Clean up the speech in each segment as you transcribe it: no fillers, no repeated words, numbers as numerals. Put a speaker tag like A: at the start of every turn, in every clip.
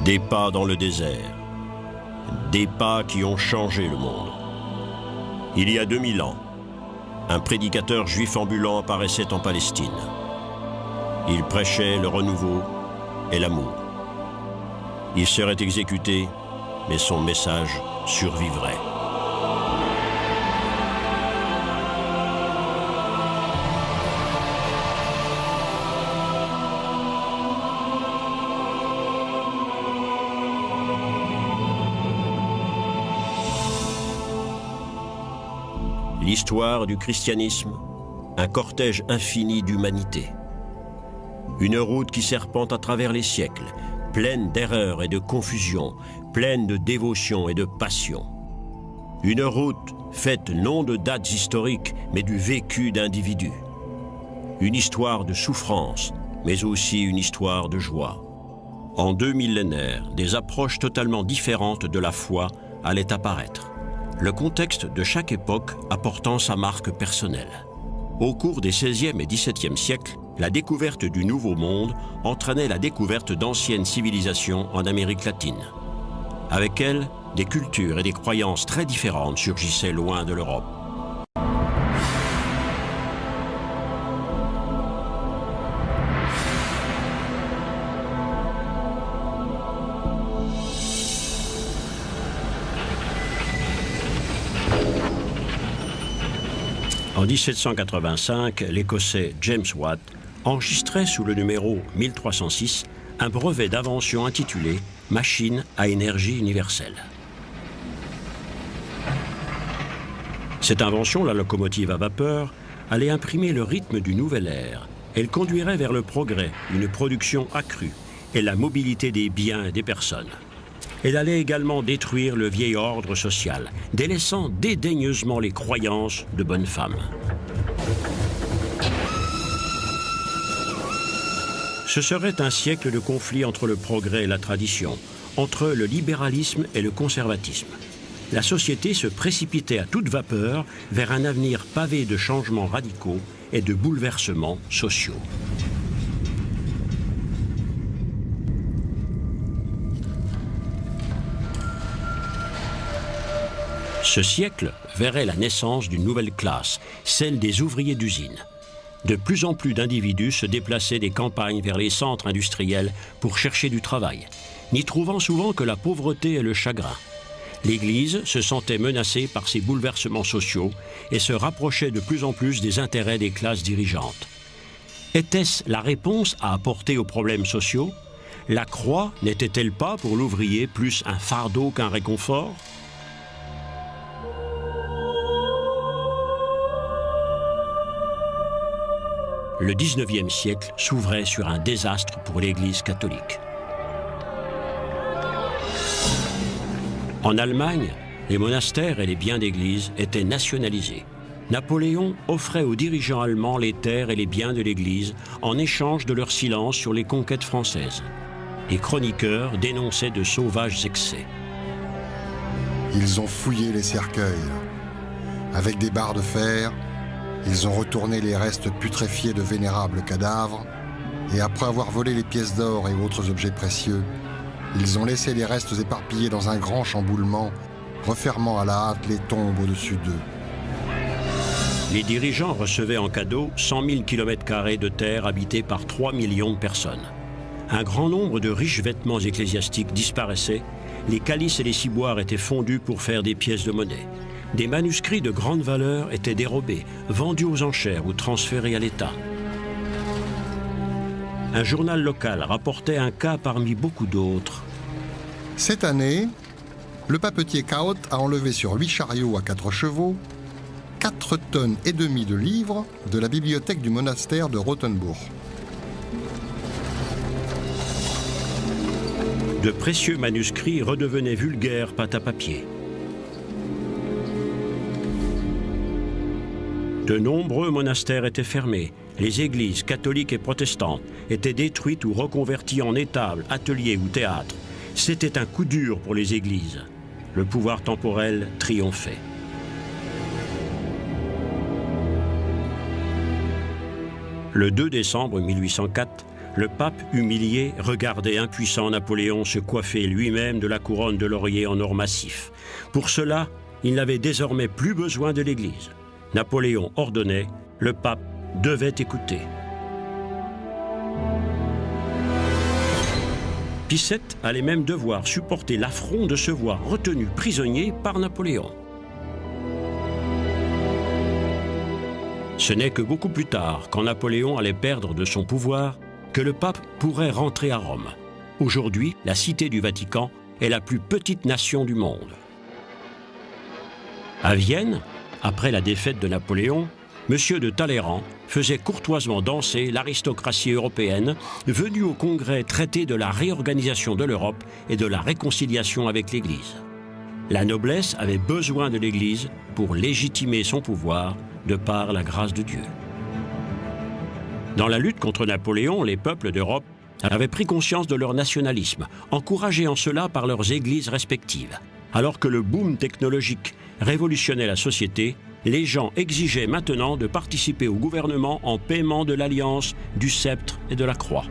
A: Des pas dans le désert. Des pas qui ont changé le monde. Il y a 2000 ans, un prédicateur juif ambulant apparaissait en Palestine. Il prêchait le renouveau et l'amour. Il serait exécuté, mais son message survivrait. L'histoire du christianisme, un cortège infini d'humanité. Une route qui serpente à travers les siècles, pleine d'erreurs et de confusion, pleine de dévotion et de passion. Une route faite non de dates historiques, mais du vécu d'individus. Une histoire de souffrance, mais aussi une histoire de joie. En 2 millénaires, des approches totalement différentes de la foi allaient apparaître. Le contexte de chaque époque apportant sa marque personnelle. Au cours des XVIe et XVIIe siècles, la découverte du Nouveau Monde entraînait la découverte d'anciennes civilisations en Amérique latine. Avec elle, des cultures et des croyances très différentes surgissaient loin de l'Europe. En 1785, l'Écossais James Watt enregistrait sous le numéro 1306 un brevet d'invention intitulé « Machine à énergie universelle ». Cette invention, la locomotive à vapeur, allait imprimer le rythme du nouvel ère. Elle conduirait vers le progrès, une production accrue et la mobilité des biens et des personnes. Elle allait également détruire le vieil ordre social, délaissant dédaigneusement les croyances de bonnes femmes. Ce serait un siècle de conflit entre le progrès et la tradition, entre le libéralisme et le conservatisme. La société se précipitait à toute vapeur vers un avenir pavé de changements radicaux et de bouleversements sociaux. Ce siècle verrait la naissance d'une nouvelle classe, celle des ouvriers d'usine. De plus en plus d'individus se déplaçaient des campagnes vers les centres industriels pour chercher du travail, n'y trouvant souvent que la pauvreté et le chagrin. L'Église se sentait menacée par ces bouleversements sociaux et se rapprochait de plus en plus des intérêts des classes dirigeantes. Était-ce la réponse à apporter aux problèmes sociaux? La croix n'était-elle pas pour l'ouvrier plus un fardeau qu'un réconfort? Le XIXe siècle s'ouvrait sur un désastre pour l'Église catholique. En Allemagne, les monastères et les biens d'église étaient nationalisés. Napoléon offrait aux dirigeants allemands les terres et les biens de l'Église en échange de leur silence sur les conquêtes françaises. Les chroniqueurs dénonçaient de sauvages excès.
B: Ils ont fouillé les cercueils. Avec des barres de fer, ils ont retourné les restes putréfiés de vénérables cadavres et après avoir volé les pièces d'or et autres objets précieux, ils ont laissé les restes éparpillés dans un grand chamboulement, refermant à la hâte les tombes au-dessus d'eux.
A: Les dirigeants recevaient en cadeau 100 000 km² de terre habitée par 3 millions de personnes. Un grand nombre de riches vêtements ecclésiastiques disparaissaient, les calices et les ciboires étaient fondus pour faire des pièces de monnaie. Des manuscrits de grande valeur étaient dérobés, vendus aux enchères ou transférés à l'État. Un journal local rapportait un cas parmi beaucoup d'autres.
B: Cette année, le papetier Kaut a enlevé sur 8 chariots à 4 chevaux 4,5 tonnes de livres de la bibliothèque du monastère de Rothenburg.
A: De précieux manuscrits redevenaient vulgaires pâte à papier. De nombreux monastères étaient fermés. Les églises catholiques et protestantes étaient détruites ou reconverties en étables, ateliers ou théâtres. C'était un coup dur pour les églises. Le pouvoir temporel triomphait. Le 2 décembre 1804, le pape humilié regardait impuissant Napoléon se coiffer lui-même de la couronne de laurier en or massif. Pour cela, il n'avait désormais plus besoin de l'Église. Napoléon ordonnait, le pape devait écouter. Pie VII allait même devoir supporter l'affront de se voir retenu prisonnier par Napoléon. Ce n'est que beaucoup plus tard, quand Napoléon allait perdre de son pouvoir, que le pape pourrait rentrer à Rome. Aujourd'hui, la Cité du Vatican est la plus petite nation du monde. À Vienne, après la défaite de Napoléon, M. de Talleyrand faisait courtoisement danser l'aristocratie européenne venue au Congrès traiter de la réorganisation de l'Europe et de la réconciliation avec l'Église. La noblesse avait besoin de l'Église pour légitimer son pouvoir de par la grâce de Dieu. Dans la lutte contre Napoléon, les peuples d'Europe avaient pris conscience de leur nationalisme, encouragés en cela par leurs églises respectives. Alors que le boom technologique révolutionnait la société, les gens exigeaient maintenant de participer au gouvernement en paiement de l'alliance, du sceptre et de la croix.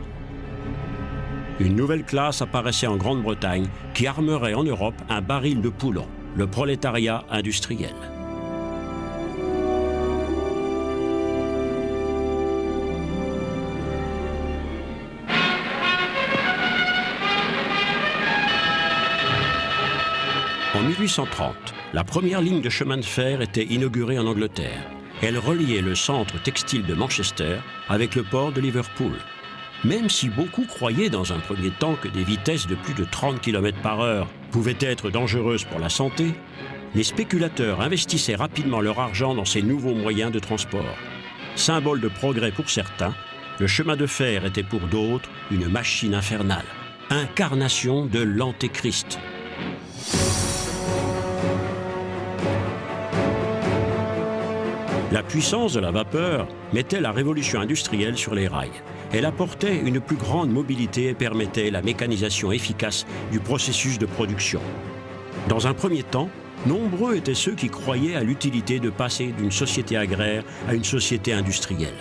A: Une nouvelle classe apparaissait en Grande-Bretagne qui armerait en Europe un baril de Poulon, le prolétariat industriel. En 1830, la première ligne de chemin de fer était inaugurée en Angleterre. Elle reliait le centre textile de Manchester avec le port de Liverpool. Même si beaucoup croyaient dans un premier temps que des vitesses de plus de 30 km/h pouvaient être dangereuses pour la santé, les spéculateurs investissaient rapidement leur argent dans ces nouveaux moyens de transport. Symbole de progrès pour certains, le chemin de fer était pour d'autres une machine infernale, incarnation de l'Antéchrist. La puissance de la vapeur mettait la révolution industrielle sur les rails. Elle apportait une plus grande mobilité et permettait la mécanisation efficace du processus de production. Dans un premier temps, nombreux étaient ceux qui croyaient à l'utilité de passer d'une société agraire à une société industrielle.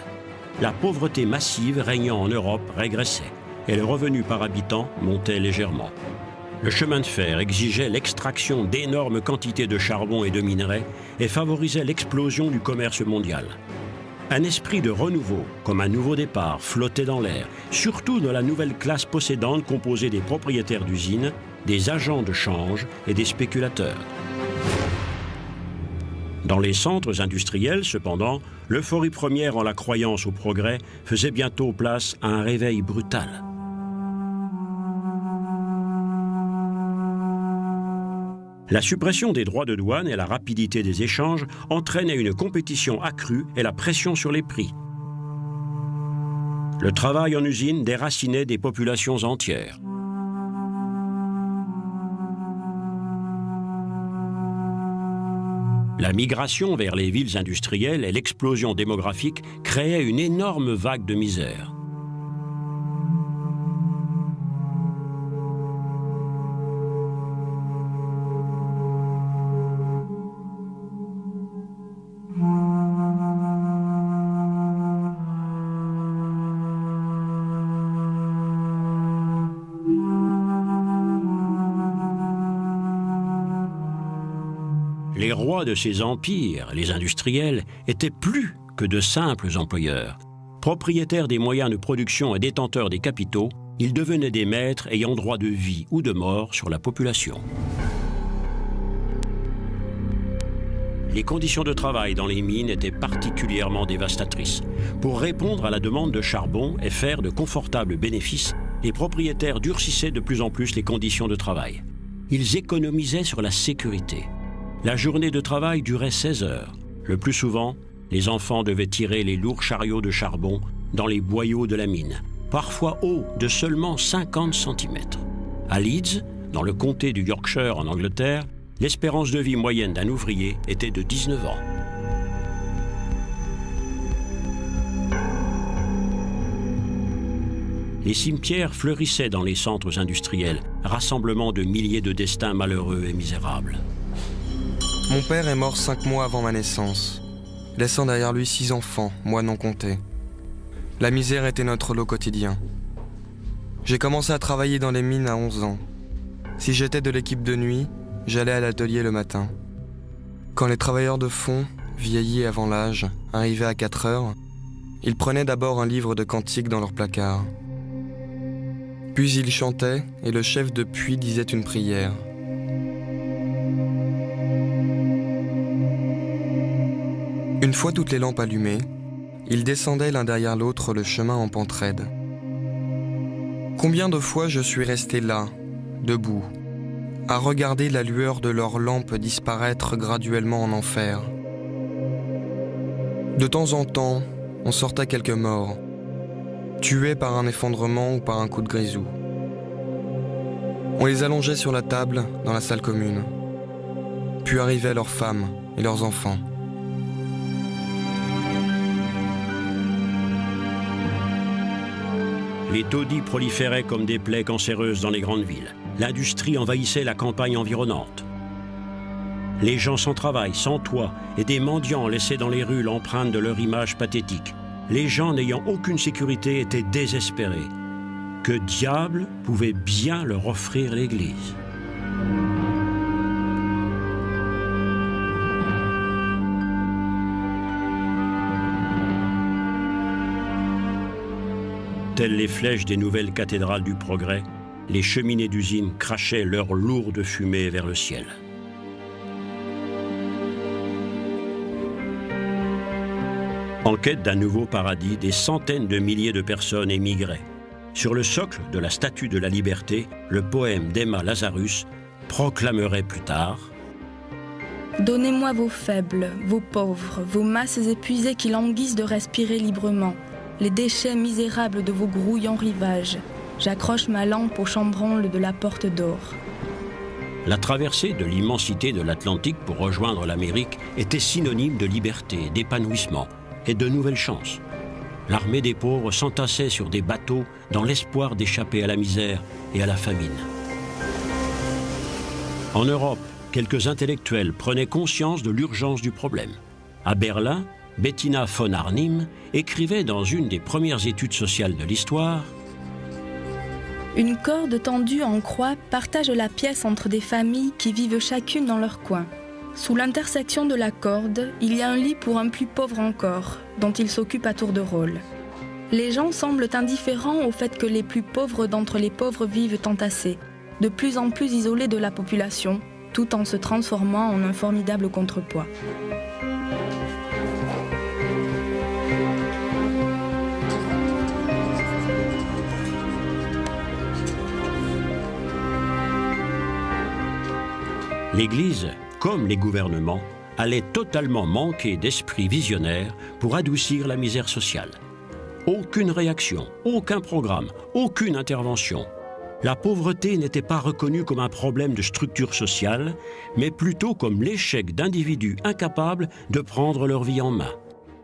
A: La pauvreté massive régnant en Europe régressait et le revenu par habitant montait légèrement. Le chemin de fer exigeait l'extraction d'énormes quantités de charbon et de minerais et favorisait l'explosion du commerce mondial. Un esprit de renouveau, comme un nouveau départ, flottait dans l'air, surtout dans la nouvelle classe possédante composée des propriétaires d'usines, des agents de change et des spéculateurs. Dans les centres industriels, cependant, l'euphorie première en la croyance au progrès faisait bientôt place à un réveil brutal. La suppression des droits de douane et la rapidité des échanges entraînaient une compétition accrue et la pression sur les prix. Le travail en usine déracinait des populations entières. La migration vers les villes industrielles et l'explosion démographique créaient une énorme vague de misère. Les rois de ces empires, les industriels, étaient plus que de simples employeurs. Propriétaires des moyens de production et détenteurs des capitaux, ils devenaient des maîtres ayant droit de vie ou de mort sur la population. Les conditions de travail dans les mines étaient particulièrement dévastatrices. Pour répondre à la demande de charbon et faire de confortables bénéfices, les propriétaires durcissaient de plus en plus les conditions de travail. Ils économisaient sur la sécurité. La journée de travail durait 16 heures. Le plus souvent, les enfants devaient tirer les lourds chariots de charbon dans les boyaux de la mine, parfois hauts de seulement 50 cm. À Leeds, dans le comté du Yorkshire en Angleterre, l'espérance de vie moyenne d'un ouvrier était de 19 ans. Les cimetières fleurissaient dans les centres industriels, rassemblement de milliers de destins malheureux et misérables.
C: Mon père est mort 5 mois avant ma naissance, laissant derrière lui 6 enfants, moi non comptés. La misère était notre lot quotidien. J'ai commencé à travailler dans les mines à 11 ans. Si j'étais de l'équipe de nuit, j'allais à l'atelier le matin. Quand les travailleurs de fond, vieillis avant l'âge, arrivaient à 4 heures, ils prenaient d'abord un livre de cantiques dans leur placard. Puis ils chantaient et le chef de puits disait une prière. Une fois toutes les lampes allumées, ils descendaient l'un derrière l'autre le chemin en pente raide. Combien de fois je suis resté là, debout, à regarder la lueur de leurs lampes disparaître graduellement en enfer. De temps en temps, on sortait quelques morts, tués par un effondrement ou par un coup de grisou. On les allongeait sur la table dans la salle commune. Puis arrivaient leurs femmes et leurs enfants.
A: Les taudis proliféraient comme des plaies cancéreuses dans les grandes villes. L'industrie envahissait la campagne environnante. Les gens sans travail, sans toit, et des mendiants laissaient dans les rues l'empreinte de leur image pathétique. Les gens n'ayant aucune sécurité étaient désespérés. Que diable pouvait bien leur offrir l'Église ? Telles les flèches des nouvelles cathédrales du progrès, les cheminées d'usines crachaient leur lourde fumée vers le ciel. En quête d'un nouveau paradis, des centaines de milliers de personnes émigraient. Sur le socle de la Statue de la Liberté, le poème d'Emma Lazarus proclamerait plus tard «
D: Donnez-moi vos faibles, vos pauvres, vos masses épuisées qui languissent de respirer librement. Les déchets misérables de vos grouillants rivages. J'accroche ma lampe au chambranle de la porte d'or. »
A: La traversée de l'immensité de l'Atlantique pour rejoindre l'Amérique était synonyme de liberté, d'épanouissement et de nouvelles chances. L'armée des pauvres s'entassait sur des bateaux dans l'espoir d'échapper à la misère et à la famine. En Europe, quelques intellectuels prenaient conscience de l'urgence du problème. À Berlin, Bettina von Arnim écrivait dans une des premières études sociales de l'histoire «
D: Une corde tendue en croix partage la pièce entre des familles qui vivent chacune dans leur coin. Sous l'intersection de la corde, il y a un lit pour un plus pauvre encore, dont il s'occupe à tour de rôle. Les gens semblent indifférents au fait que les plus pauvres d'entre les pauvres vivent entassés, de plus en plus isolés de la population, tout en se transformant en un formidable contrepoids. »
A: L'Église, comme les gouvernements, allait totalement manquer d'esprit visionnaire pour adoucir la misère sociale. Aucune réaction, aucun programme, aucune intervention. La pauvreté n'était pas reconnue comme un problème de structure sociale, mais plutôt comme l'échec d'individus incapables de prendre leur vie en main.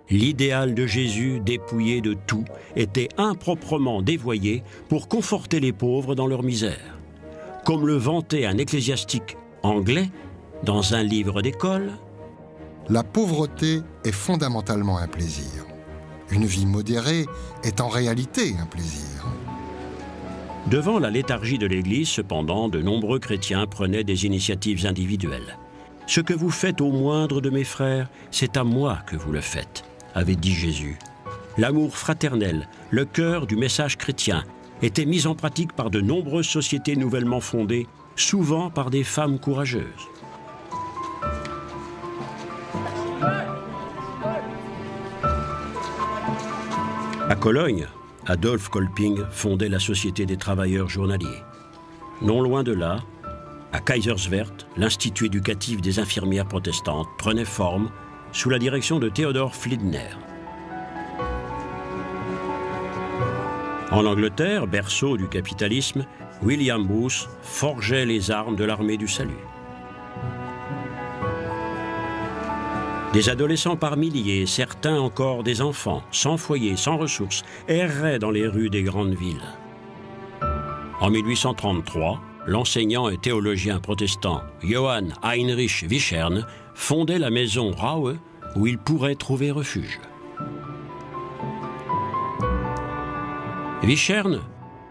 A: L'idéal de Jésus, dépouillé de tout, était improprement dévoyé pour conforter les pauvres dans leur misère. Comme le vantait un ecclésiastique anglais dans un livre d'école,
B: « La pauvreté est fondamentalement un plaisir. Une vie modérée est en réalité un plaisir. »
A: Devant la léthargie de l'Église, cependant, de nombreux chrétiens prenaient des initiatives individuelles. « Ce que vous faites au moindre de mes frères, c'est à moi que vous le faites », avait dit Jésus. L'amour fraternel, le cœur du message chrétien, étaient mis en pratique par de nombreuses sociétés nouvellement fondées, souvent par des femmes courageuses. À Cologne, Adolf Kolping fondait la Société des travailleurs journaliers. Non loin de là, à Kaiserswerth, l'Institut éducatif des infirmières protestantes prenait forme sous la direction de Theodor Fliedner. En Angleterre, berceau du capitalisme, William Booth forgeait les armes de l'armée du salut. Des adolescents par milliers, certains encore des enfants, sans foyer, sans ressources, erraient dans les rues des grandes villes. En 1833, l'enseignant et théologien protestant Johann Heinrich Vichern fondait la maison Raue où il pourrait trouver refuge. Vichern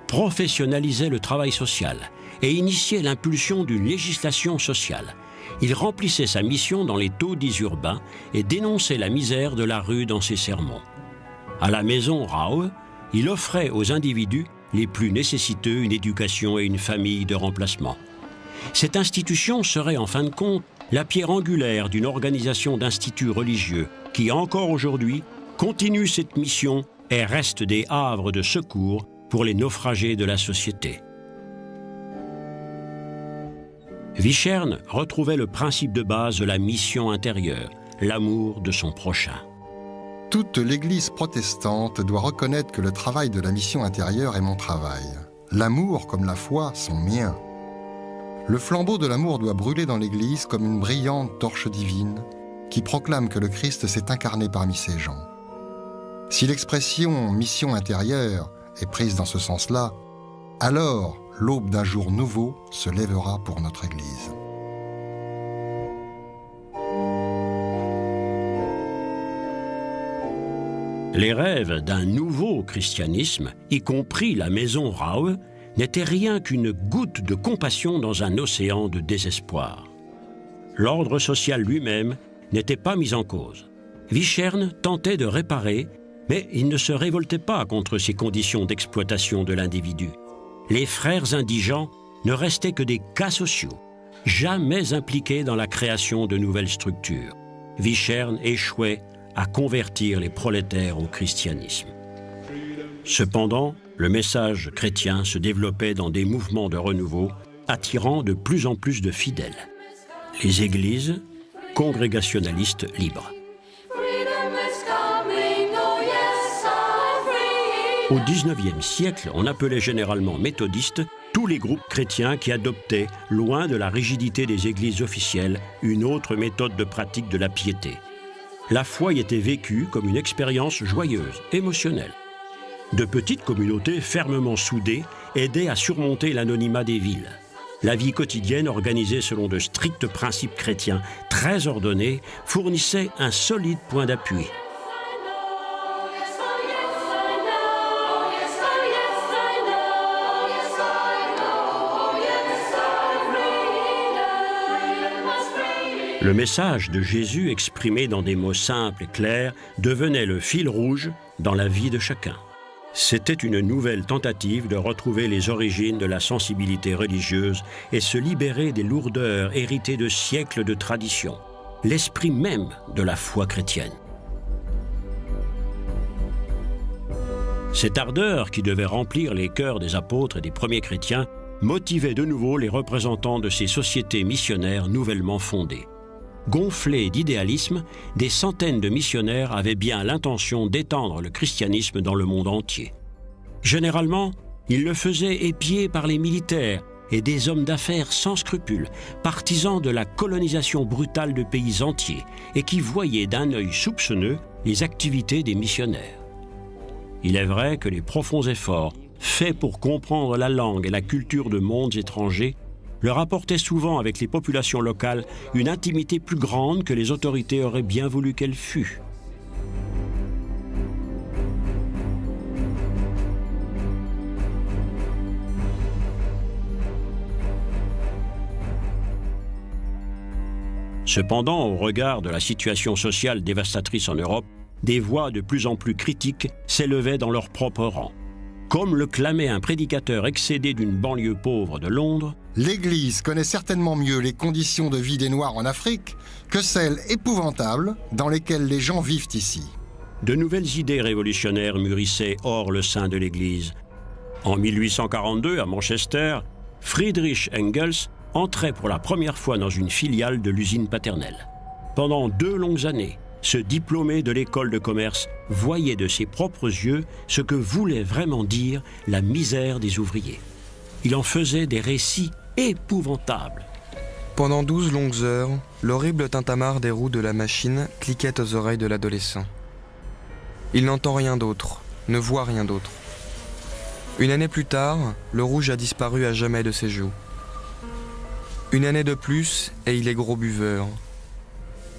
A: professionnalisait le travail social et initiait l'impulsion d'une législation sociale. Il remplissait sa mission dans les taudis urbains et dénonçait la misère de la rue dans ses sermons. À la maison Raue, il offrait aux individus les plus nécessiteux une éducation et une famille de remplacement. Cette institution serait en fin de compte la pierre angulaire d'une organisation d'instituts religieux qui, encore aujourd'hui, continue cette mission et reste des havres de secours pour les naufragés de la société. Vichern retrouvait le principe de base de la mission intérieure, l'amour de son prochain.
B: Toute l'Église protestante doit reconnaître que le travail de la mission intérieure est mon travail. L'amour comme la foi sont miens. Le flambeau de l'amour doit brûler dans l'Église comme une brillante torche divine qui proclame que le Christ s'est incarné parmi ses gens. Si l'expression « mission intérieure » est prise dans ce sens-là, alors l'aube d'un jour nouveau se lèvera pour notre Église.
A: Les rêves d'un nouveau christianisme, y compris la maison Raue, n'étaient rien qu'une goutte de compassion dans un océan de désespoir. L'ordre social lui-même n'était pas mis en cause. Vichern tentait de réparer, mais il ne se révoltait pas contre ces conditions d'exploitation de l'individu. Les frères indigents ne restaient que des cas sociaux, jamais impliqués dans la création de nouvelles structures. Vichern échouait à convertir les prolétaires au christianisme. Cependant, le message chrétien se développait dans des mouvements de renouveau, attirant de plus en plus de fidèles. Les églises congrégationalistes libres. Au XIXe siècle, on appelait généralement méthodistes tous les groupes chrétiens qui adoptaient, loin de la rigidité des églises officielles, une autre méthode de pratique de la piété. La foi y était vécue comme une expérience joyeuse, émotionnelle. De petites communautés fermement soudées aidaient à surmonter l'anonymat des villes. La vie quotidienne, organisée selon de stricts principes chrétiens très ordonnés, fournissait un solide point d'appui. Le message de Jésus, exprimé dans des mots simples et clairs, devenait le fil rouge dans la vie de chacun. C'était une nouvelle tentative de retrouver les origines de la sensibilité religieuse et se libérer des lourdeurs héritées de siècles de tradition, l'esprit même de la foi chrétienne. Cette ardeur qui devait remplir les cœurs des apôtres et des premiers chrétiens motivait de nouveau les représentants de ces sociétés missionnaires nouvellement fondées. Gonflés d'idéalisme, des centaines de missionnaires avaient bien l'intention d'étendre le christianisme dans le monde entier. Généralement, ils le faisaient épiés par les militaires et des hommes d'affaires sans scrupules, partisans de la colonisation brutale de pays entiers et qui voyaient d'un œil soupçonneux les activités des missionnaires. Il est vrai que les profonds efforts faits pour comprendre la langue et la culture de mondes étrangers leur apportait souvent avec les populations locales une intimité plus grande que les autorités auraient bien voulu qu'elle fût. Cependant, au regard de la situation sociale dévastatrice en Europe, des voix de plus en plus critiques s'élevaient dans leurs propres rangs. Comme le clamait un prédicateur excédé d'une banlieue pauvre de Londres, «
B: L'Église connaît certainement mieux les conditions de vie des Noirs en Afrique que celles épouvantables dans lesquelles les gens vivent ici. »
A: De nouvelles idées révolutionnaires mûrissaient hors le sein de l'Église. En 1842, à Manchester, Friedrich Engels entrait pour la première fois dans une filiale de l'usine paternelle. Pendant 2 longues années, ce diplômé de l'école de commerce voyait de ses propres yeux ce que voulait vraiment dire la misère des ouvriers. Il en faisait des récits épouvantables.
C: Pendant 12 longues heures, l'horrible tintamarre des roues de la machine cliquait aux oreilles de l'adolescent. Il n'entend rien d'autre, ne voit rien d'autre. Une année plus tard, le rouge a disparu à jamais de ses joues. Une année de plus, et il est gros buveur.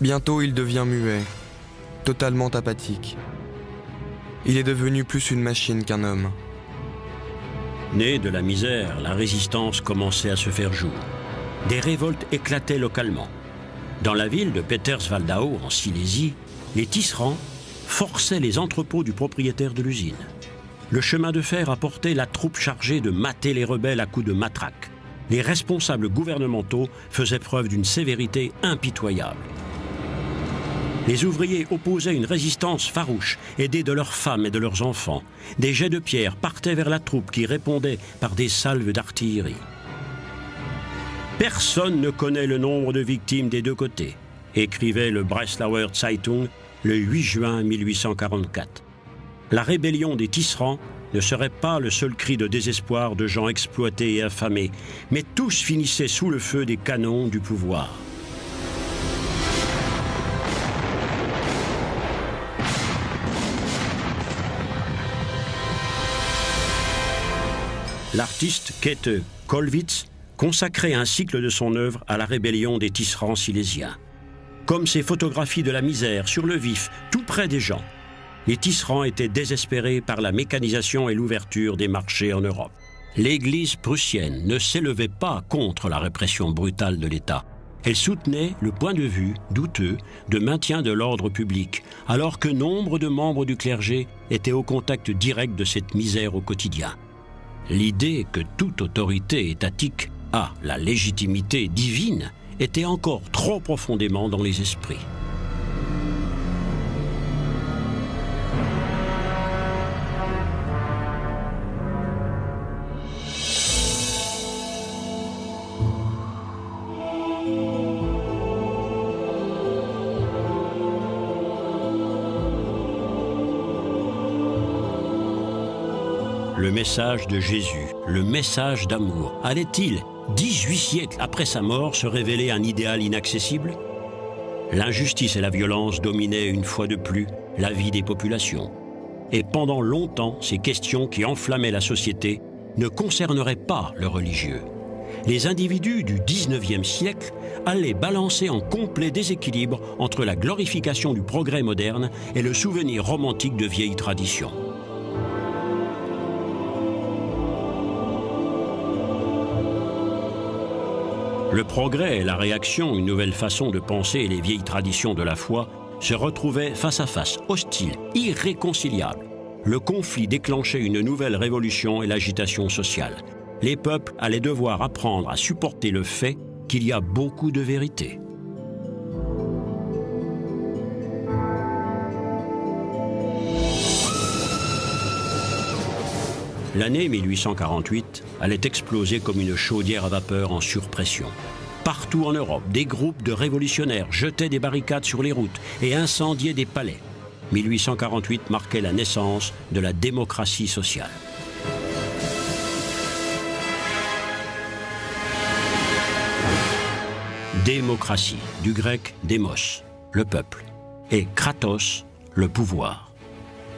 C: Bientôt, il devient muet, totalement apathique. Il est devenu plus une machine qu'un homme.
A: Née de la misère, la résistance commençait à se faire jour. Des révoltes éclataient localement. Dans la ville de Peterswaldau, en Silésie, les tisserands forçaient les entrepôts du propriétaire de l'usine. Le chemin de fer apportait la troupe chargée de mater les rebelles à coups de matraque. Les responsables gouvernementaux faisaient preuve d'une sévérité impitoyable. Les ouvriers opposaient une résistance farouche, aidés de leurs femmes et de leurs enfants. Des jets de pierre partaient vers la troupe qui répondait par des salves d'artillerie. Personne ne connaît le nombre de victimes des deux côtés, écrivait le Breslauer Zeitung le 8 juin 1844. La rébellion des tisserands ne serait pas le seul cri de désespoir de gens exploités et affamés, mais tous finissaient sous le feu des canons du pouvoir. L'artiste Käthe Kollwitz consacrait un cycle de son œuvre à la rébellion des tisserands silésiens. Comme ses photographies de la misère sur le vif, tout près des gens, les tisserands étaient désespérés par la mécanisation et l'ouverture des marchés en Europe. L'Église prussienne ne s'élevait pas contre la répression brutale de l'État. Elle soutenait le point de vue douteux de maintien de l'ordre public, alors que nombre de membres du clergé étaient au contact direct de cette misère au quotidien. L'idée que toute autorité étatique a la légitimité divine était encore trop profondément dans les esprits. Le message de Jésus, le message d'amour, allait-il, 18 siècles après sa mort, se révéler un idéal inaccessible? L'injustice et la violence dominaient une fois de plus la vie des populations. Et pendant longtemps, ces questions qui enflammaient la société ne concerneraient pas le religieux. Les individus du 19e siècle allaient balancer en complet déséquilibre entre la glorification du progrès moderne et le souvenir romantique de vieilles traditions. Le progrès et la réaction, une nouvelle façon de penser et les vieilles traditions de la foi se retrouvaient face à face, hostiles, irréconciliables. Le conflit déclenchait une nouvelle révolution et l'agitation sociale. Les peuples allaient devoir apprendre à supporter le fait qu'il y a beaucoup de vérité. L'année 1848 allait exploser comme une chaudière à vapeur en surpression. Partout en Europe, des groupes de révolutionnaires jetaient des barricades sur les routes et incendiaient des palais. 1848 marquait la naissance de la démocratie sociale. Démocratie, du grec démos, le peuple, et kratos, le pouvoir.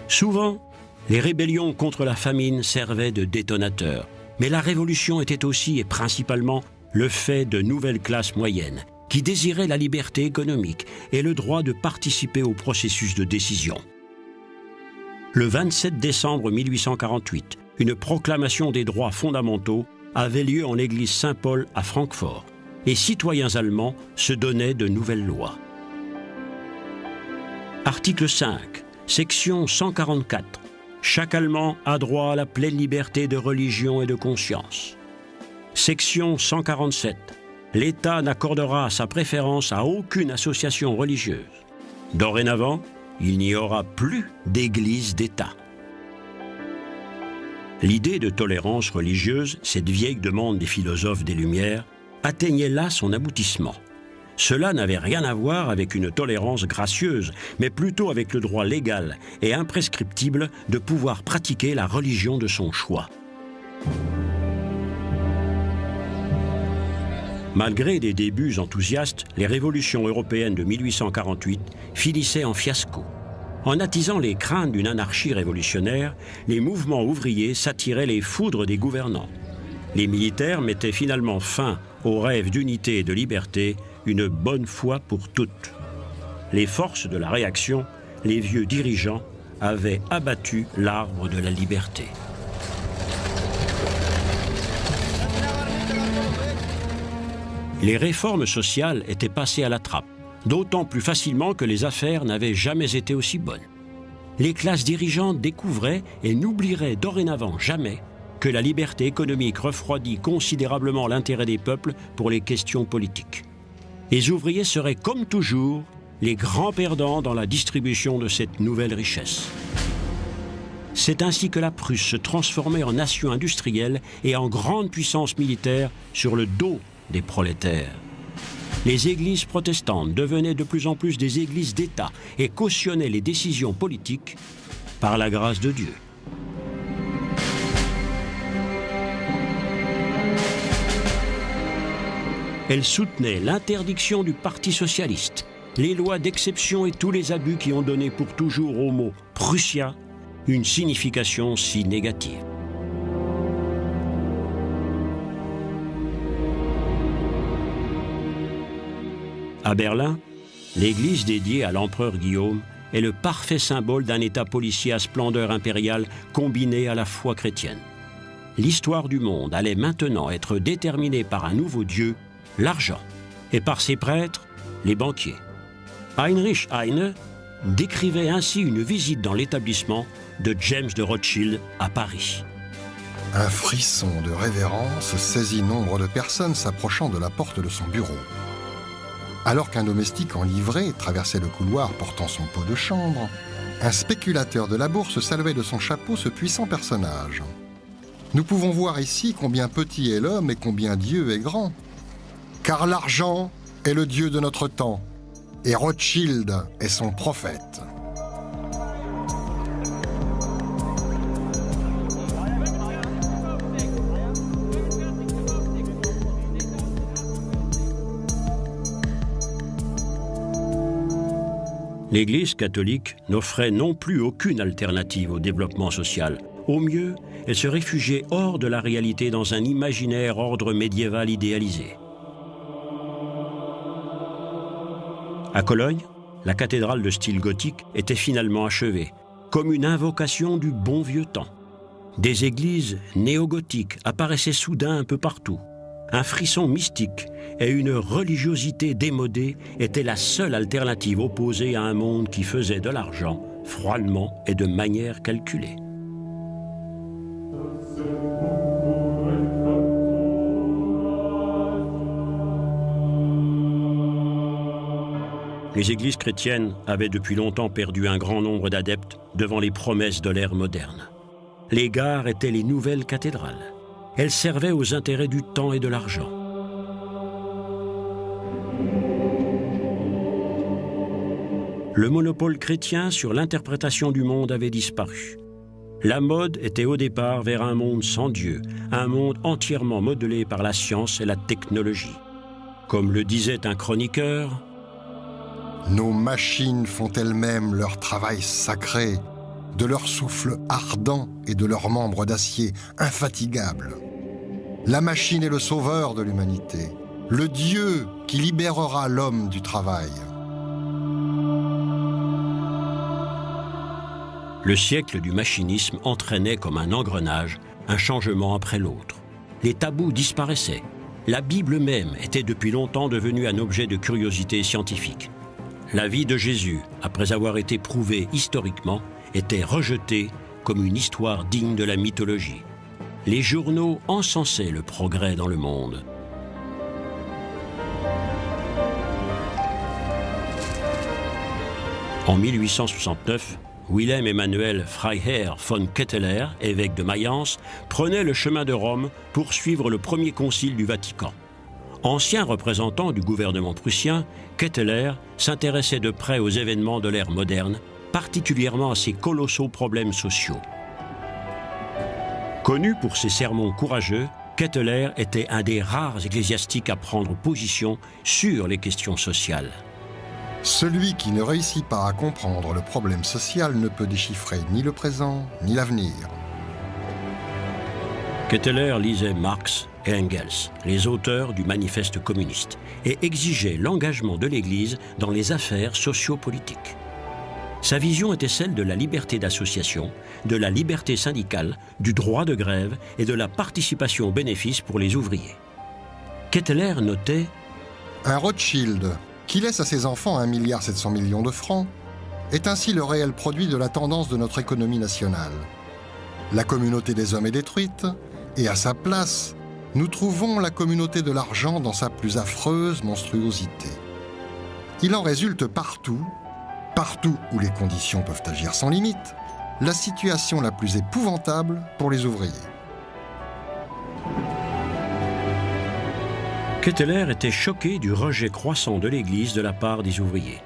A: Souvent, les rébellions contre la famine servaient de détonateurs, mais la révolution était aussi et principalement le fait de nouvelles classes moyennes qui désiraient la liberté économique et le droit de participer au processus de décision. Le 27 décembre 1848, une proclamation des droits fondamentaux avait lieu en l'église Saint-Paul à Francfort. Les citoyens allemands se donnaient de nouvelles lois. Article 5, section 144. Chaque Allemand a droit à la pleine liberté de religion et de conscience. Section 147. L'État n'accordera sa préférence à aucune association religieuse. Dorénavant, il n'y aura plus d'église d'État. L'idée de tolérance religieuse, cette vieille demande des philosophes des Lumières, atteignait là son aboutissement. Cela n'avait rien à voir avec une tolérance gracieuse, mais plutôt avec le droit légal et imprescriptible de pouvoir pratiquer la religion de son choix. Malgré des débuts enthousiastes, les révolutions européennes de 1848 finissaient en fiasco. En attisant les craintes d'une anarchie révolutionnaire, les mouvements ouvriers s'attiraient les foudres des gouvernants. Les militaires mettaient finalement fin aux rêves d'unité et de liberté, une bonne fois pour toutes. Les forces de la réaction, les vieux dirigeants, avaient abattu l'arbre de la liberté. Les réformes sociales étaient passées à la trappe, d'autant plus facilement que les affaires n'avaient jamais été aussi bonnes. Les classes dirigeantes découvraient et n'oublieraient dorénavant jamais que la liberté économique refroidit considérablement l'intérêt des peuples pour les questions politiques. Les ouvriers seraient, comme toujours, les grands perdants dans la distribution de cette nouvelle richesse. C'est ainsi que la Prusse se transformait en nation industrielle et en grande puissance militaire sur le dos des prolétaires. Les églises protestantes devenaient de plus en plus des églises d'État et cautionnaient les décisions politiques par la grâce de Dieu. Elles soutenaient l'interdiction du Parti socialiste, les lois d'exception et tous les abus qui ont donné pour toujours au mot « prussien » une signification si négative. À Berlin, l'église dédiée à l'empereur Guillaume est le parfait symbole d'un État policier à splendeur impériale combiné à la foi chrétienne. L'histoire du monde allait maintenant être déterminée par un nouveau dieu, l'argent, et par ses prêtres, les banquiers. Heinrich Heine décrivait ainsi une visite dans l'établissement de James de Rothschild à Paris.
B: Un frisson de révérence saisit nombre de personnes s'approchant de la porte de son bureau. Alors qu'un domestique en livrée traversait le couloir portant son pot de chambre, un spéculateur de la bourse saluait de son chapeau ce puissant personnage. Nous pouvons voir ici combien petit est l'homme et combien Dieu est grand. Car l'argent est le Dieu de notre temps, et Rothschild est son prophète.
A: L'Église catholique n'offrait non plus aucune alternative au développement social. Au mieux, elle se réfugiait hors de la réalité dans un imaginaire ordre médiéval idéalisé. À Cologne, la cathédrale de style gothique était finalement achevée, comme une invocation du bon vieux temps. Des églises néo-gothiques apparaissaient soudain un peu partout. Un frisson mystique et une religiosité démodée étaient la seule alternative opposée à un monde qui faisait de l'argent froidement et de manière calculée. Les églises chrétiennes avaient depuis longtemps perdu un grand nombre d'adeptes devant les promesses de l'ère moderne. Les gares étaient les nouvelles cathédrales. Elles servaient aux intérêts du temps et de l'argent. Le monopole chrétien sur l'interprétation du monde avait disparu. La mode était au départ vers un monde sans Dieu, un monde entièrement modelé par la science et la technologie. Comme le disait un chroniqueur,
B: « Nos machines font elles-mêmes leur travail sacré, de leur souffle ardent et de leurs membres d'acier infatigables. La machine est le sauveur de l'humanité, le Dieu qui libérera l'homme du travail. »
A: Le siècle du machinisme entraînait comme un engrenage un changement après l'autre. Les tabous disparaissaient. La Bible même était depuis longtemps devenue un objet de curiosité scientifique. La vie de Jésus, après avoir été prouvée historiquement, était rejetée comme une histoire digne de la mythologie. Les journaux encensaient le progrès dans le monde. En 1869, Wilhelm Emanuel Freiherr von Ketteler, évêque de Mayence, prenait le chemin de Rome pour suivre le premier concile du Vatican. Ancien représentant du gouvernement prussien, Ketteler s'intéressait de près aux événements de l'ère moderne, particulièrement à ces colossaux problèmes sociaux. Connu pour ses sermons courageux, Ketteler était un des rares ecclésiastiques à prendre position sur les questions sociales.
B: Celui qui ne réussit pas à comprendre le problème social ne peut déchiffrer ni le présent ni l'avenir.
A: Ketteler lisait Marx et Engels, les auteurs du manifeste communiste, et exigeait l'engagement de l'Église dans les affaires sociopolitiques. Sa vision était celle de la liberté d'association, de la liberté syndicale, du droit de grève et de la participation aux bénéfices pour les ouvriers. Ketteler notait
B: Un Rothschild, qui laisse à ses enfants 1,7 milliard de francs, est ainsi le réel produit de la tendance de notre économie nationale. La communauté des hommes est détruite, et à sa place, nous trouvons la communauté de l'argent dans sa plus affreuse monstruosité. Il en résulte partout où les conditions peuvent agir sans limite, la situation la plus épouvantable pour les ouvriers.
A: Ketteler était choqué du rejet croissant de l'Église de la part des ouvriers.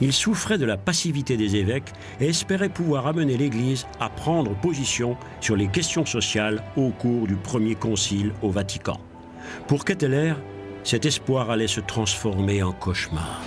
A: Il souffrait de la passivité des évêques et espérait pouvoir amener l'Église à prendre position sur les questions sociales au cours du premier concile au Vatican. Pour Ketteler, cet espoir allait se transformer en cauchemar.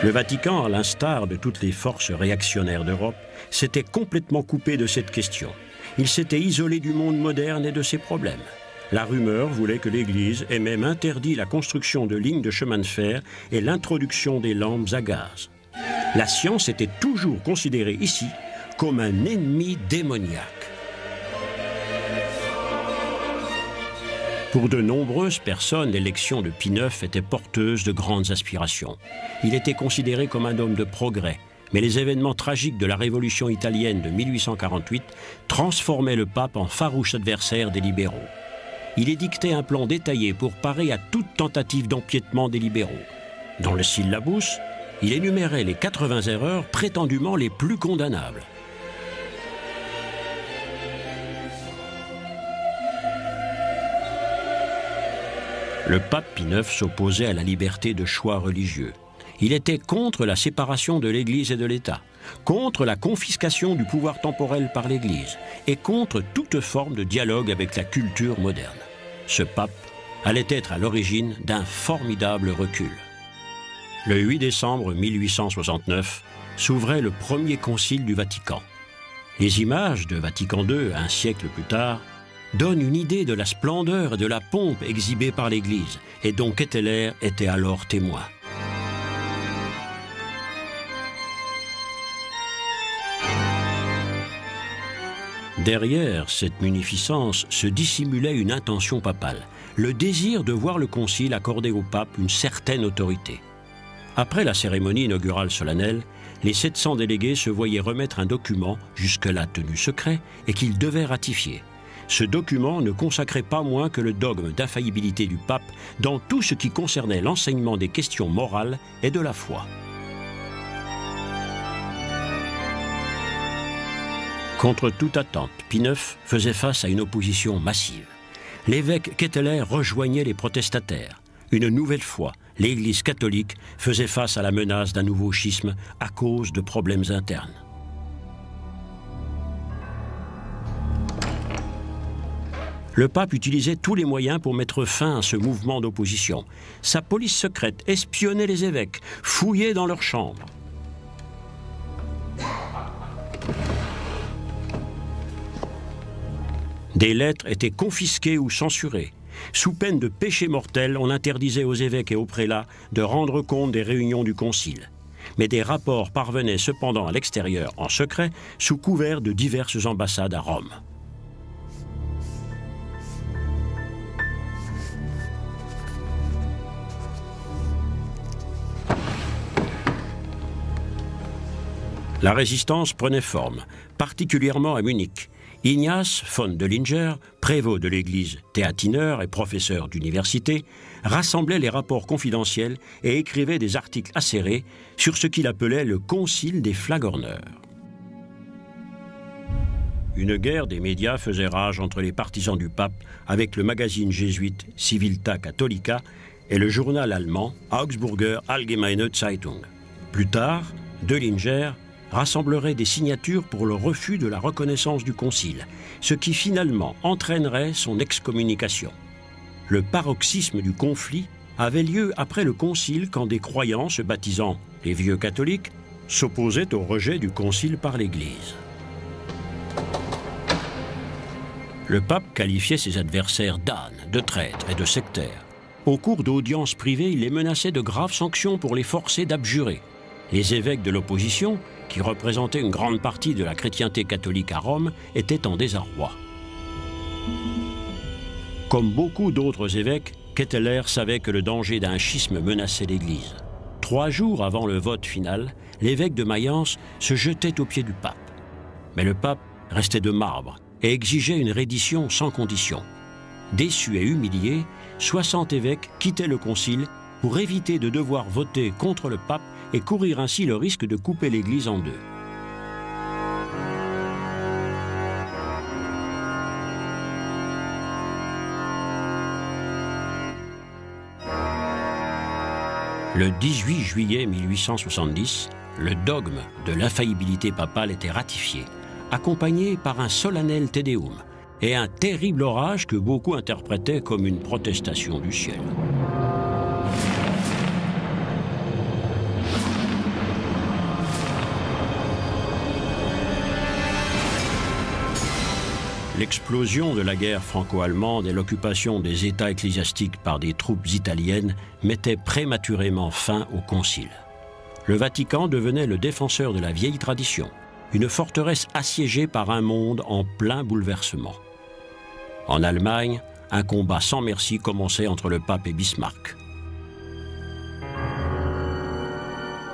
A: Le Vatican, à l'instar de toutes les forces réactionnaires d'Europe, s'était complètement coupé de cette question. Il s'était isolé du monde moderne et de ses problèmes. La rumeur voulait que l'Église ait même interdit la construction de lignes de chemin de fer et l'introduction des lampes à gaz. La science était toujours considérée ici comme un ennemi démoniaque. Pour de nombreuses personnes, l'élection de Pie IX était porteuse de grandes aspirations. Il était considéré comme un homme de progrès, mais les événements tragiques de la Révolution italienne de 1848 transformaient le pape en farouche adversaire des libéraux. Il édictait un plan détaillé pour parer à toute tentative d'empiétement des libéraux. Dans le syllabus, il énumérait les 80 erreurs prétendument les plus condamnables. Le pape Pie IX s'opposait à la liberté de choix religieux. Il était contre la séparation de l'Église et de l'État, contre la confiscation du pouvoir temporel par l'Église et contre toute forme de dialogue avec la culture moderne. Ce pape allait être à l'origine d'un formidable recul. Le 8 décembre 1869 s'ouvrait le premier concile du Vatican. Les images de Vatican II, un siècle plus tard, donne une idée de la splendeur et de la pompe exhibée par l'Église, et dont Ketteler était alors témoin. Derrière cette munificence se dissimulait une intention papale, le désir de voir le concile accorder au pape une certaine autorité. Après la cérémonie inaugurale solennelle, les 700 délégués se voyaient remettre un document, jusque-là tenu secret, et qu'ils devaient ratifier. Ce document ne consacrait pas moins que le dogme d'infaillibilité du pape dans tout ce qui concernait l'enseignement des questions morales et de la foi. Contre toute attente, Pie IX faisait face à une opposition massive. L'évêque Ketteler rejoignait les protestataires. Une nouvelle fois, l'Église catholique faisait face à la menace d'un nouveau schisme à cause de problèmes internes. Le pape utilisait tous les moyens pour mettre fin à ce mouvement d'opposition. Sa police secrète espionnait les évêques, fouillait dans leurs chambres. Des lettres étaient confisquées ou censurées. Sous peine de péché mortel, on interdisait aux évêques et aux prélats de rendre compte des réunions du concile. Mais des rapports parvenaient cependant à l'extérieur en secret, sous couvert de diverses ambassades à Rome. La résistance prenait forme, particulièrement à Munich. Ignaz von Döllinger, prévôt de l'église théatineur et professeur d'université, rassemblait les rapports confidentiels et écrivait des articles acérés sur ce qu'il appelait le concile des flagorneurs. Une guerre des médias faisait rage entre les partisans du pape avec le magazine jésuite Civiltà Catholica et le journal allemand Augsburger Allgemeine Zeitung. Plus tard, Döllinger rassemblerait des signatures pour le refus de la reconnaissance du concile, ce qui finalement entraînerait son excommunication. Le paroxysme du conflit avait lieu après le concile quand des croyants se baptisant les vieux catholiques s'opposaient au rejet du concile par l'Église. Le pape qualifiait ses adversaires d'ânes, de traîtres et de sectaires. Au cours d'audiences privées, il les menaçait de graves sanctions pour les forcer d'abjurer. Les évêques de l'opposition, qui représentait une grande partie de la chrétienté catholique à Rome, était en désarroi. Comme beaucoup d'autres évêques, Ketteler savait que le danger d'un schisme menaçait l'Église. 3 jours avant le vote final, l'évêque de Mayence se jetait aux pieds du pape. Mais le pape restait de marbre et exigeait une reddition sans condition. Déçus et humiliés, 60 évêques quittaient le concile pour éviter de devoir voter contre le pape et courir ainsi le risque de couper l'Église en 2. Le 18 juillet 1870, le dogme de l'infaillibilité papale était ratifié, accompagné par un solennel Te Deum et un terrible orage que beaucoup interprétaient comme une protestation du ciel. L'explosion de la guerre franco-allemande et l'occupation des États ecclésiastiques par des troupes italiennes mettaient prématurément fin au concile. Le Vatican devenait le défenseur de la vieille tradition, une forteresse assiégée par un monde en plein bouleversement. En Allemagne, un combat sans merci commençait entre le pape et Bismarck.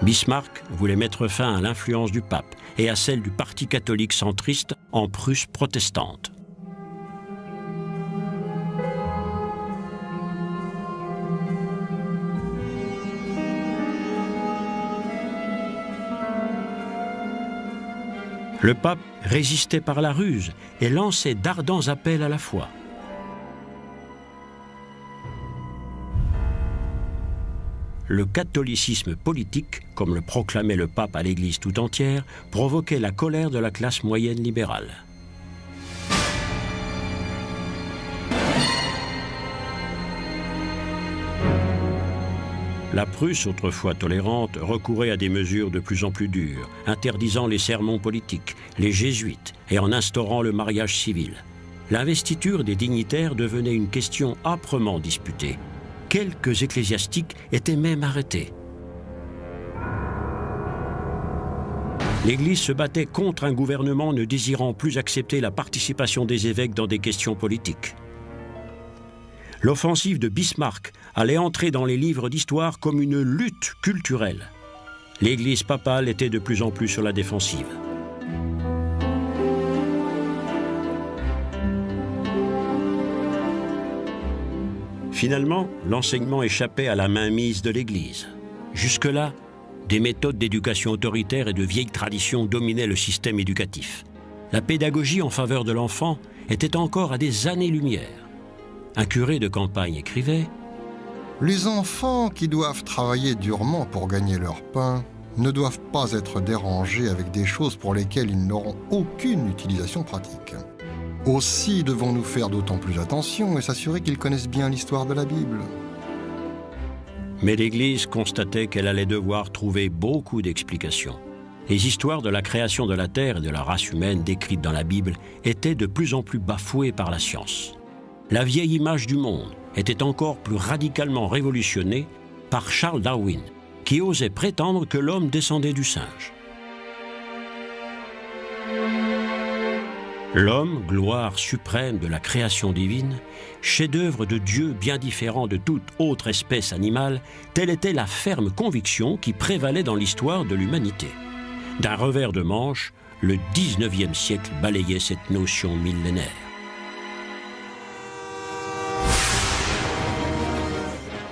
A: Bismarck voulait mettre fin à l'influence du pape et à celle du parti catholique centriste en Prusse protestante. Le pape résistait par la ruse et lançait d'ardents appels à la foi. Le catholicisme politique, comme le proclamait le pape à l'Église tout entière, provoquait la colère de la classe moyenne libérale. La Prusse, autrefois tolérante, recourait à des mesures de plus en plus dures, interdisant les sermons politiques, les jésuites et en instaurant le mariage civil. L'investiture des dignitaires devenait une question âprement disputée. Quelques ecclésiastiques étaient même arrêtés. L'Église se battait contre un gouvernement ne désirant plus accepter la participation des évêques dans des questions politiques. L'offensive de Bismarck allait entrer dans les livres d'histoire comme une lutte culturelle. L'Église papale était de plus en plus sur la défensive. Finalement, l'enseignement échappait à la mainmise de l'Église. Jusque-là, des méthodes d'éducation autoritaire et de vieilles traditions dominaient le système éducatif. La pédagogie en faveur de l'enfant était encore à des années-lumière. Un curé de campagne écrivait
B: « Les enfants qui doivent travailler durement pour gagner leur pain ne doivent pas être dérangés avec des choses pour lesquelles ils n'auront aucune utilisation pratique. Aussi devons-nous faire d'autant plus attention et s'assurer qu'ils connaissent bien l'histoire de la Bible. »
A: Mais l'Église constatait qu'elle allait devoir trouver beaucoup d'explications. Les histoires de la création de la terre et de la race humaine décrites dans la Bible étaient de plus en plus bafouées par la science. La vieille image du monde était encore plus radicalement révolutionnée par Charles Darwin, qui osait prétendre que l'homme descendait du singe. L'homme, gloire suprême de la création divine, chef-d'œuvre de Dieu bien différent de toute autre espèce animale, telle était la ferme conviction qui prévalait dans l'histoire de l'humanité. D'un revers de manche, le 19e siècle balayait cette notion millénaire.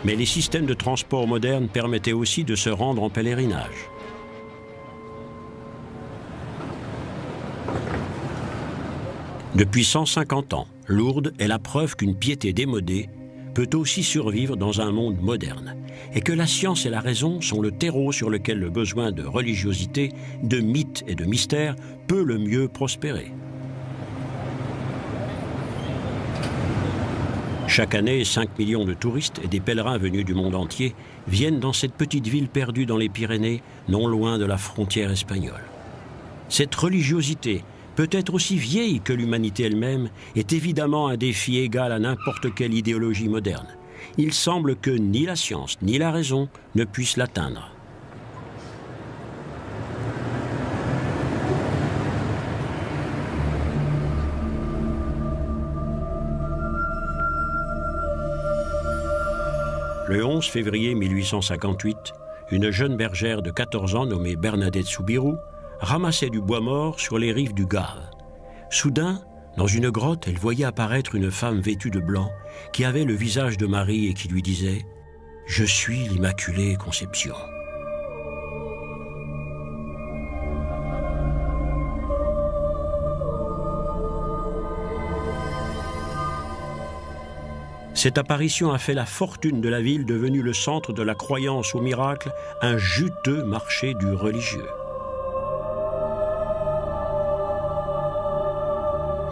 A: Mais les systèmes de transport modernes permettaient aussi de se rendre en pèlerinage. Depuis 150 ans, Lourdes est la preuve qu'une piété démodée peut aussi survivre dans un monde moderne et que la science et la raison sont le terreau sur lequel le besoin de religiosité, de mythes et de mystères peut le mieux prospérer. Chaque année, 5 millions de touristes et des pèlerins venus du monde entier viennent dans cette petite ville perdue dans les Pyrénées, non loin de la frontière espagnole. Cette religiosité, peut-être aussi vieille que l'humanité elle-même, est évidemment un défi égal à n'importe quelle idéologie moderne. Il semble que ni la science ni la raison ne puissent l'atteindre. Le 11 février 1858, une jeune bergère de 14 ans nommée Bernadette Soubirous ramassait du bois mort sur les rives du Gave. Soudain, dans une grotte, elle voyait apparaître une femme vêtue de blanc qui avait le visage de Marie et qui lui disait « Je suis l'Immaculée Conception ». Cette apparition a fait la fortune de la ville, devenue le centre de la croyance au miracle, un juteux marché du religieux.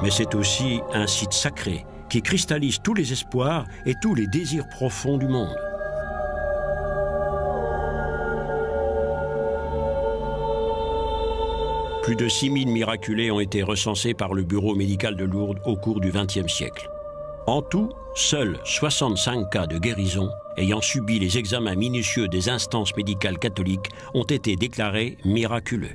A: Mais c'est aussi un site sacré qui cristallise tous les espoirs et tous les désirs profonds du monde. Plus de 6000 miraculés ont été recensés par le bureau médical de Lourdes au cours du XXe siècle. En tout, seuls 65 cas de guérison ayant subi les examens minutieux des instances médicales catholiques ont été déclarés miraculeux.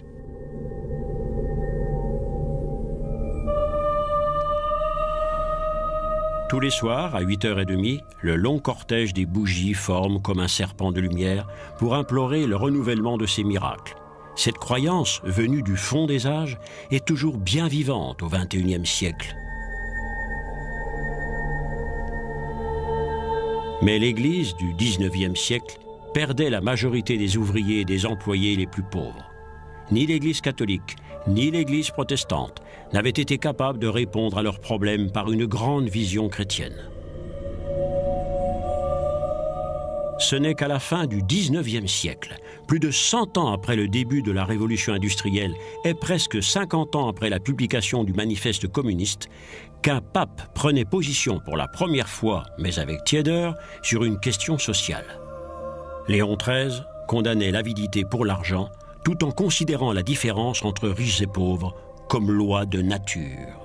A: Tous les soirs, à 8h30, le long cortège des bougies forme comme un serpent de lumière pour implorer le renouvellement de ces miracles. Cette croyance, venue du fond des âges, est toujours bien vivante au XXIe siècle. Mais l'Église du XIXe siècle perdait la majorité des ouvriers et des employés les plus pauvres. Ni l'Église catholique, ni l'Église protestante n'avaient été capables de répondre à leurs problèmes par une grande vision chrétienne. Ce n'est qu'à la fin du XIXe siècle, plus de 100 ans après le début de la révolution industrielle et presque 50 ans après la publication du manifeste communiste, qu'un pape prenait position pour la première fois, mais avec tiédeur, sur une question sociale. Léon XIII condamnait l'avidité pour l'argent, tout en considérant la différence entre riches et pauvres comme loi de nature.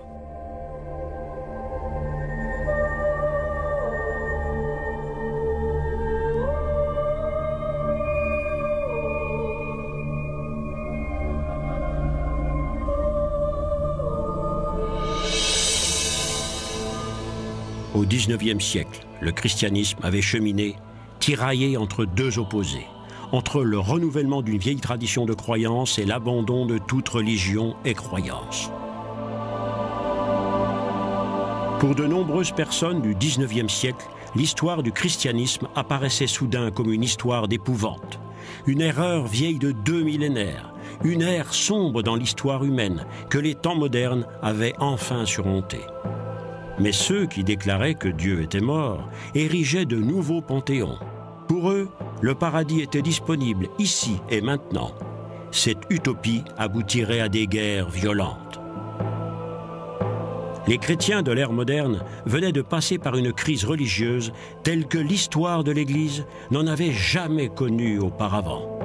A: Au XIXe siècle, le christianisme avait cheminé, tiraillé entre deux opposés, entre le renouvellement d'une vieille tradition de croyance et l'abandon de toute religion et croyance. Pour de nombreuses personnes du XIXe siècle, l'histoire du christianisme apparaissait soudain comme une histoire d'épouvante, une erreur vieille de 2 millénaires, une ère sombre dans l'histoire humaine que les temps modernes avaient enfin surmontée. Mais ceux qui déclaraient que Dieu était mort érigeaient de nouveaux panthéons. Pour eux, le paradis était disponible ici et maintenant. Cette utopie aboutirait à des guerres violentes. Les chrétiens de l'ère moderne venaient de passer par une crise religieuse telle que l'histoire de l'Église n'en avait jamais connue auparavant.